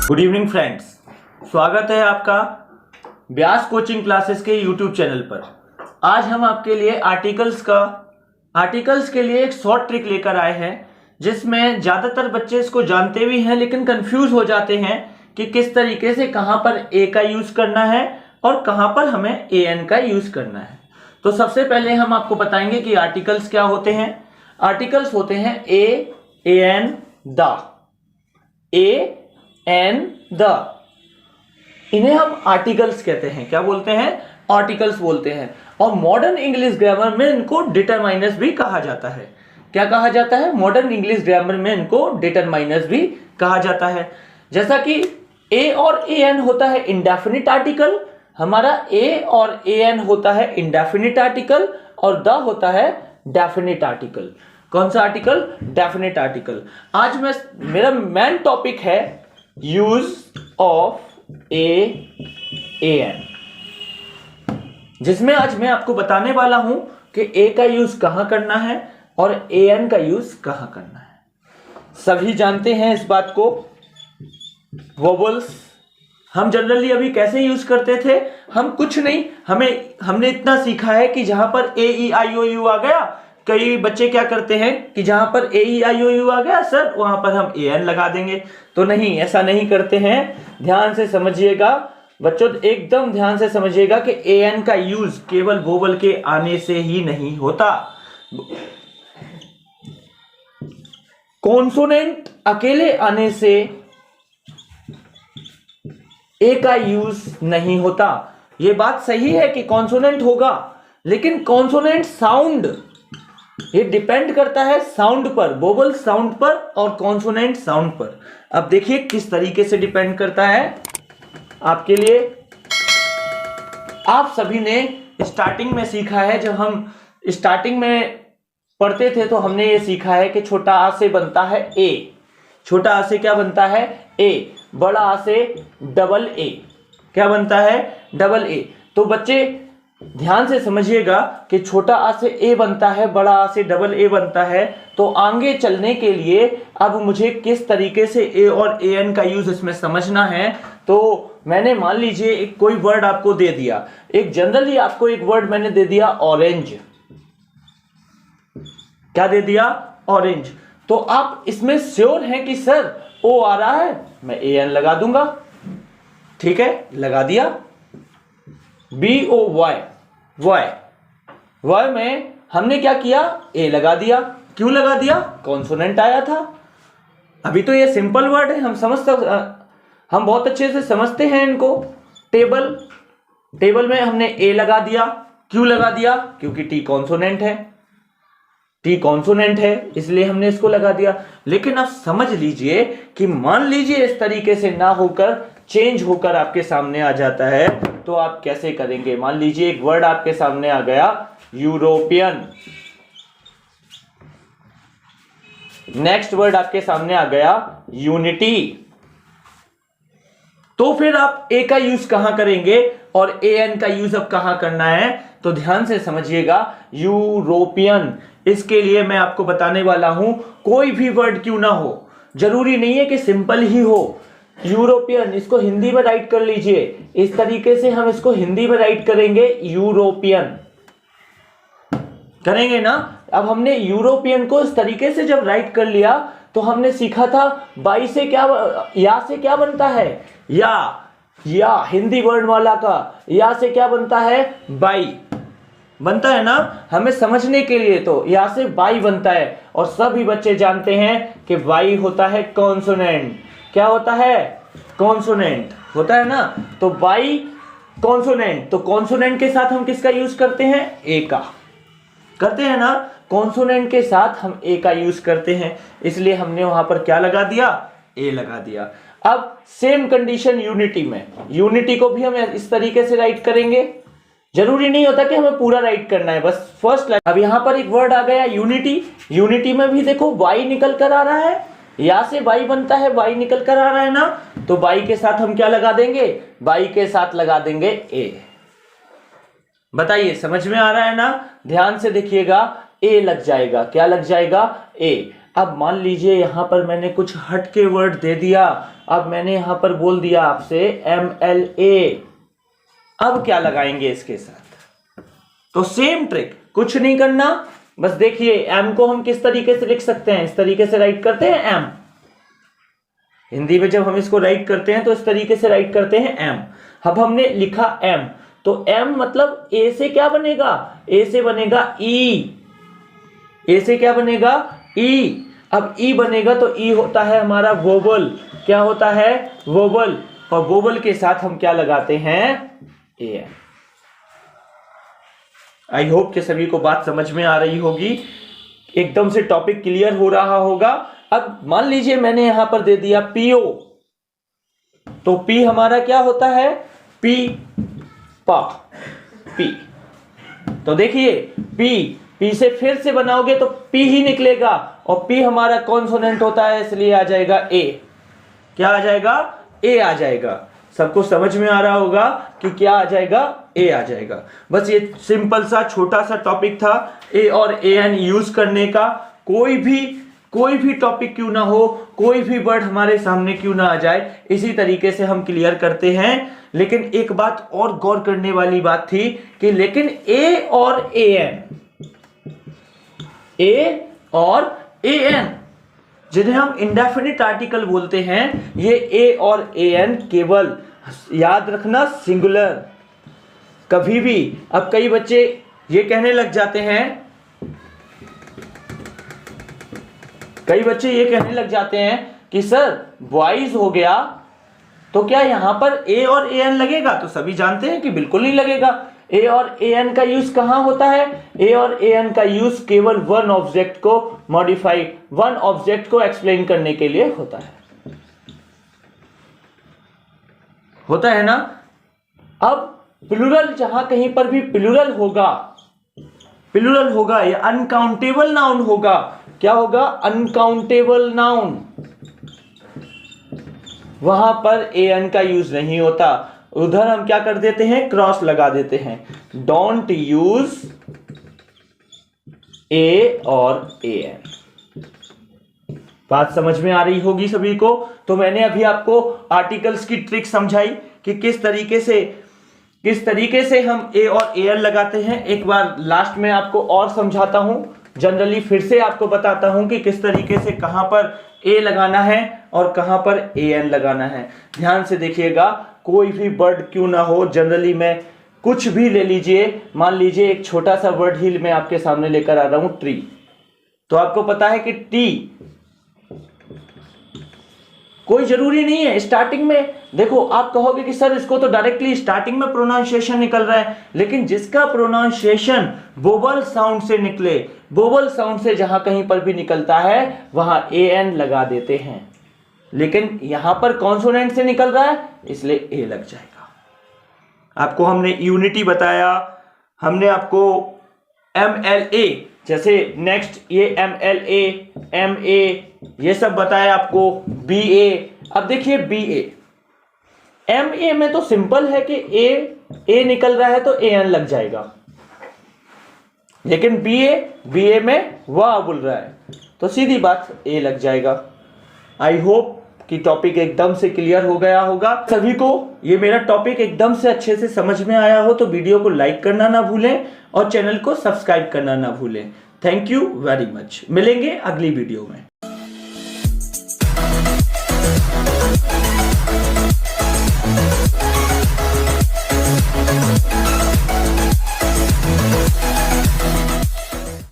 Good evening friends, स्वागत है आपका व्यास कोचिंग क्लासेस के यूट्यूब चैनल पर। आज हम आपके लिए आर्टिकल्स के लिए एक शॉर्ट ट्रिक लेकर आए हैं, जिसमें ज़्यादातर बच्चे इसको जानते भी हैं लेकिन कंफ्यूज हो जाते हैं कि किस तरीके से कहाँ पर ए का यूज़ करना है और कहाँ पर हमें ए एन का यूज़ करना है। तो सबसे पहले हम आपको बताएंगे कि आर्टिकल्स क्या होते हैं। आर्टिकल्स होते हैं a an, the, a an, the, इन्हें हम आर्टिकल्स कहते हैं। क्या बोलते हैं? आर्टिकल्स बोलते हैं। और मॉडर्न इंग्लिश ग्रामर में इनको डिटरमाइनर्स भी कहा जाता है। क्या कहा जाता है? मॉडर्न इंग्लिश ग्रामर में इनको डिटरमाइनर्स भी कहा जाता है। जैसा कि ए और ए एन होता है इंडेफिनिट आर्टिकल, हमारा ए और ए एन होता है इंडेफिनिट आर्टिकल, और द होता है डेफिनिट आर्टिकल। कौन सा आर्टिकल? Definite article. आज मेरा मेन टॉपिक है यूज ऑफ ए एन, जिसमें आज मैं आपको बताने वाला हूं कि ए का यूज कहां करना है और ए एन का यूज कहां करना है। सभी जानते हैं इस बात को। वोवेल्स हम जनरली अभी कैसे यूज करते थे? हम कुछ नहीं, हमने इतना सीखा है कि जहां पर ए ई आई ओ यू आ गया, कई बच्चे क्या करते हैं कि जहां पर ए ई आई ओ यू आ गया सर, वहां पर हम ए एन लगा देंगे। तो नहीं, ऐसा नहीं करते हैं। ध्यान से समझिएगा बच्चों, एकदम ध्यान से समझिएगा कि ए एन का यूज केवल वोवल के आने से ही नहीं होता। कॉन्सोनेंट अकेले आने से ए का यूज नहीं होता। यह बात सही है कि कॉन्सोनेंट होगा, लेकिन कॉन्सोनेंट साउंड, ये डिपेंड करता है साउंड पर, वोवल साउंड पर और कॉन्सोनेंट साउंड पर। अब देखिए किस तरीके से डिपेंड करता है। आपके लिए आप सभी ने स्टार्टिंग में सीखा है, जब हम स्टार्टिंग में पढ़ते थे तो हमने ये सीखा है कि छोटा आ से बनता है ए। छोटा आ से क्या बनता है? ए। बड़ा आ से डबल ए। क्या बनता है? Double A. तो बच्चे ध्यान से समझिएगा कि छोटा आ से ए बनता है, बड़ा आ से डबल ए बनता है। तो आगे चलने के लिए अब मुझे किस तरीके से ए और ए एन का यूज इसमें समझना है। तो मैंने मान लीजिए एक कोई वर्ड आपको दे दिया, एक जनरली आपको एक वर्ड मैंने दे दिया ऑरेंज। क्या दे दिया? ऑरेंज। तो आप इसमें श्योर हैं कि सर ओ आ रहा है, मैं ए एन लगा दूंगा। ठीक है, लगा दिया। बी ओ वाई, वाई में हमने क्या किया? ए लगा दिया। क्यों लगा दिया? कॉन्सोनेंट आया था। अभी तो ये सिंपल वर्ड है, हम बहुत अच्छे से समझते हैं इनको। टेबल में हमने ए लगा दिया। क्यों लगा दिया? क्योंकि टी कॉन्सोनेंट है, टी कॉन्सोनेंट है, इसलिए हमने इसको लगा दिया। लेकिन आप समझ लीजिए कि मान लीजिए इस तरीके से ना होकर चेंज होकर आपके सामने आ जाता है, तो आप कैसे करेंगे? मान लीजिए एक वर्ड आपके सामने आ गया यूरोपियन, नेक्स्ट वर्ड आपके सामने आ गया यूनिटी। तो फिर आप ए का यूज कहां करेंगे और ए एन का यूज अब कहां करना है? तो ध्यान से समझिएगा। यूरोपियन, इसके लिए मैं आपको बताने वाला हूं, कोई भी वर्ड क्यों ना हो, जरूरी नहीं है कि सिंपल ही हो। यूरोपियन, इसको हिंदी में राइट कर लीजिए। इस तरीके से हम इसको हिंदी में राइट करेंगे, यूरोपियन करेंगे ना। अब हमने यूरोपियन को इस तरीके से जब राइट कर लिया, तो हमने सीखा था बाई से क्या, या से क्या बनता है? या हिंदी वर्ड वाला का या से क्या बनता है? बाई बनता है ना। हमें समझने के लिए तो या से बाई बनता है, और सभी बच्चे जानते हैं कि बाई होता है कॉन्सोनेंट। क्या होता है? कॉन्सोनेंट होता है ना। तो बाई कॉन्सोनेंट, तो कॉन्सोनेंट के साथ हम किसका यूज करते हैं? ए का करते हैं ना। कॉन्सोनेंट के साथ हम ए का यूज करते हैं, इसलिए हमने वहां पर क्या लगा दिया? ए लगा दिया। अब सेम कंडीशन यूनिटी में, यूनिटी को भी हम इस तरीके से राइट करेंगे। जरूरी नहीं होता कि हमें पूरा राइट करना है, बस फर्स्ट लाइन। अब यहां पर एक वर्ड आ गया यूनिटी। यूनिटी में भी देखो वाई निकल कर आ रहा है, या से वाई बनता है, वाई निकल कर आ रहा है ना। तो वाई के साथ हम क्या लगा देंगे? वाई के साथ लगा देंगे ए। बताइए समझ में आ रहा है ना? ध्यान से देखिएगा, ए लग जाएगा। क्या लग जाएगा? ए। अब मान लीजिए यहां पर मैंने कुछ हट के वर्ड दे दिया, अब मैंने यहां पर बोल दिया आपसे MLA, अब क्या लगाएंगे इसके साथ? तो सेम ट्रिक, कुछ नहीं करना, बस देखिए एम को हम किस तरीके से लिख सकते हैं, इस तरीके से राइट करते हैं एम। हिंदी में जब हम इसको राइट करते हैं तो इस तरीके से राइट करते हैं एम। अब हमने लिखा एम, तो एम मतलब ए से क्या बनेगा, ए से बनेगा ई, ए से क्या बनेगा ई। अब ई बनेगा तो ई होता है हमारा वोवल, क्या होता है वोवल, और वोवल के साथ हम क्या लगाते हैं ए एन। आई होप कि सभी को बात समझ में आ रही होगी, एकदम से टॉपिक क्लियर हो रहा होगा। अब मान लीजिए मैंने यहां पर दे दिया पीओ, तो पी हमारा क्या होता है पी, पा, पी। तो देखिए पी से फिर से बनाओगे तो पी ही निकलेगा, और पी हमारा कॉन्सोनेंट होता है इसलिए आ जाएगा ए। क्या आ जाएगा ए आ जाएगा। सबको समझ में आ रहा होगा कि क्या आ जाएगा ए आ जाएगा। बस ये सिंपल सा छोटा सा टॉपिक था ए और ए एन यूज करने का। कोई भी टॉपिक क्यों ना हो, कोई भी वर्ड हमारे सामने क्यों ना आ जाए, इसी तरीके से हम क्लियर करते हैं। लेकिन एक बात और गौर करने वाली बात थी कि लेकिन ए और ए एन जिन्हें हम इंडेफिनिट आर्टिकल बोलते हैं, ये ए और ए एन केवल, याद रखना, सिंगुलर, कभी भी। अब कई बच्चे ये कहने लग जाते हैं कि सर बॉयज हो गया तो क्या यहां पर ए और ए एन लगेगा? तो सभी जानते हैं कि बिल्कुल नहीं लगेगा। ए और ए एन का यूज कहां होता है? ए और ए एन का यूज केवल वन ऑब्जेक्ट को मॉडिफाई, वन ऑब्जेक्ट को एक्सप्लेन करने के लिए होता है ना। अब प्लूरल, जहां कहीं पर भी प्लूरल होगा या अनकाउंटेबल नाउन होगा, क्या होगा अनकाउंटेबल नाउन, वहां पर ए एन का यूज नहीं होता। उधर हम क्या कर देते हैं, क्रॉस लगा देते हैं, डोंट यूज ए और ए एन। बात समझ में आ रही होगी सभी को। तो मैंने अभी आपको आर्टिकल्स की ट्रिक समझाई कि किस तरीके से हम ए और ए एन लगाते हैं। एक बार लास्ट में आपको और समझाता हूं, जनरली फिर से आपको बताता हूं कि किस तरीके से कहां पर ए लगाना है और कहां पर ए एन लगाना है। ध्यान से देखिएगा, कोई भी वर्ड क्यों ना हो, जनरली मैं कुछ भी ले लीजिए, मान लीजिए एक छोटा सा वर्ड ही मैं आपके सामने लेकर आ रहा हूं ट्री। तो आपको पता है कि टी कोई जरूरी नहीं है स्टार्टिंग में। देखो आप कहोगे कि सर इसको तो डायरेक्टली स्टार्टिंग में प्रोनाउंसिएशन निकल रहा है, लेकिन जिसका प्रोनाउंसिएशन वोवल साउंड से निकले, वोवल साउंड से जहां कहीं पर भी निकलता है वहां ए एन लगा देते हैं। लेकिन यहां पर कॉन्सोनेंट से निकल रहा है इसलिए ए लग जाएगा। आपको हमने यूनिटी बताया, हमने आपको MLA, जैसे नेक्स्ट ये MLA, MA, ये सब बताया आपको, BA। अब देखिए BA, MA में तो सिंपल है कि ए निकल रहा है तो AN लग जाएगा, लेकिन BA में वाह बोल रहा है तो सीधी बात ए लग जाएगा। आई होप कि टॉपिक एकदम से क्लियर हो गया होगा सभी को। ये मेरा टॉपिक एकदम से अच्छे से समझ में आया हो तो वीडियो को लाइक करना ना भूलें और चैनल को सब्सक्राइब करना ना भूलें। Thank you very much. मिलेंगे अगली वीडियो में।